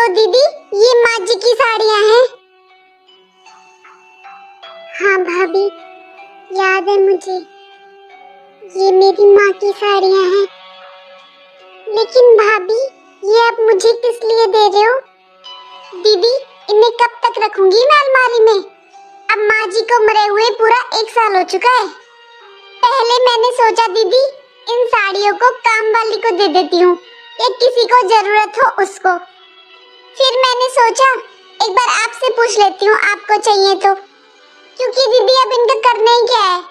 देखो दीदी, ये माँ जी की साड़ियाँ हैं। हाँ भाभी, याद है मुझे, ये मेरी माँ की साड़ियाँ हैं। लेकिन भाभी, ये आप मुझे किस लिए दे रहे हो? दीदी, इन्हें कब तक रखूंगी मैं अलमारी में? अब माँ जी को मरे हुए पूरा 1 साल हो चुका है। पहले मैंने सोचा दीदी, इन साड़ियों को काम वाली को दे देती हूँ या किसी को जरूरत हो उसको। फिर मैंने सोचा एक बार आपसे पूछ लेती हूँ, आपको चाहिए तो। क्योंकि दीदी अब इनका करना ही क्या है,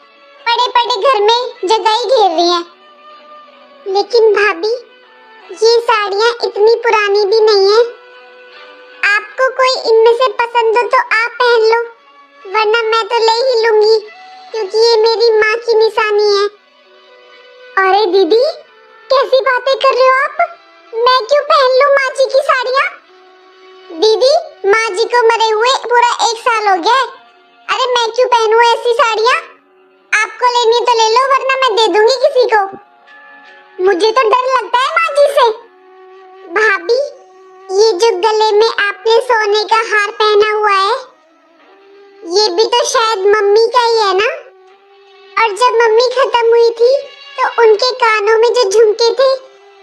पड़े पड़े घर में जगह ही घेर रही है। लेकिन भाभी, ये साड़ियाँ इतनी पुरानी भी नहीं है। आपको कोई इनमें से पसंद हो तो आप पहन लो, वरना मैं तो ले ही लूंगी, क्योंकि ये मेरी माँ की निशानी है। अरे दीदी, कैसी बातें कर रहे हो आप? मैं क्यों पहन लूं माँ जी की साड़ियाँ? दीदी, माँ जी को मरे हुए पूरा 1 साल हो गया है। अरे मैं क्यों पहनूं ऐसी साड़ियाँ? आपको लेनी तो ले लो, वरना मैं दे दूंगी किसी को। मुझे तो डर लगता है माँ जी से। भाभी, ये जो गले में आपने सोने का हार पहना हुआ है, ये भी तो शायद मम्मी का ही है ना? और जब मम्मी खत्म हुई थी तो उनके कानों में जो झुमके थे,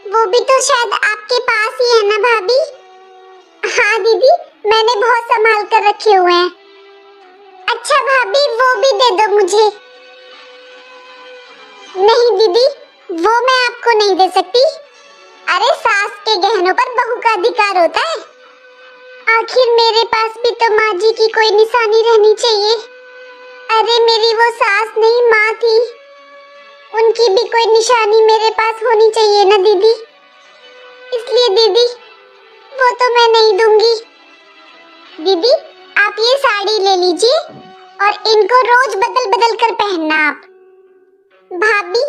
वो भी तो शायद आपके पास ही है ना भाभी? हाँ दीदी, मैंने बहुत संभाल कर रखे हुए हैं। अच्छा भाभी, वो भी दे दो मुझे। नहीं दीदी, वो मैं आपको नहीं दे सकती। अरे सास के गहनों पर बहू का अधिकार होता है। आखिर मेरे पास भी तो माँ जी की कोई निशानी रहनी चाहिए। अरे मेरी वो सास नहीं, माँ थी, उनकी भी कोई निशानी मेरे पास होनी चाहिए ना दीदी। इसलिए दीदी, वो तो मैं नहीं दूंगी। दीदी, आप ये साड़ी ले लीजिए और इनको रोज बदल बदल कर पहनना आप। भाभी,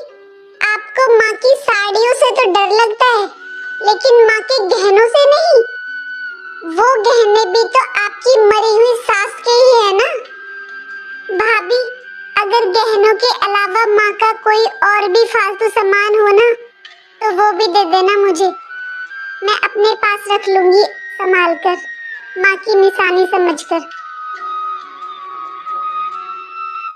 आपको माँ की साड़ियों से तो डर लगता है, लेकिन माँ के गहनों से नहीं। वो गहने भी तो आपकी मरी हुई सास के ही है ना। भाभी, अगर गहनों के अलावा माँ का कोई और भी फालतू सामान हो ना, तो वो भी दे देना मुझे। मैं अपने पास रख लूंगी संभाल कर, माँ की निशानी समझकर।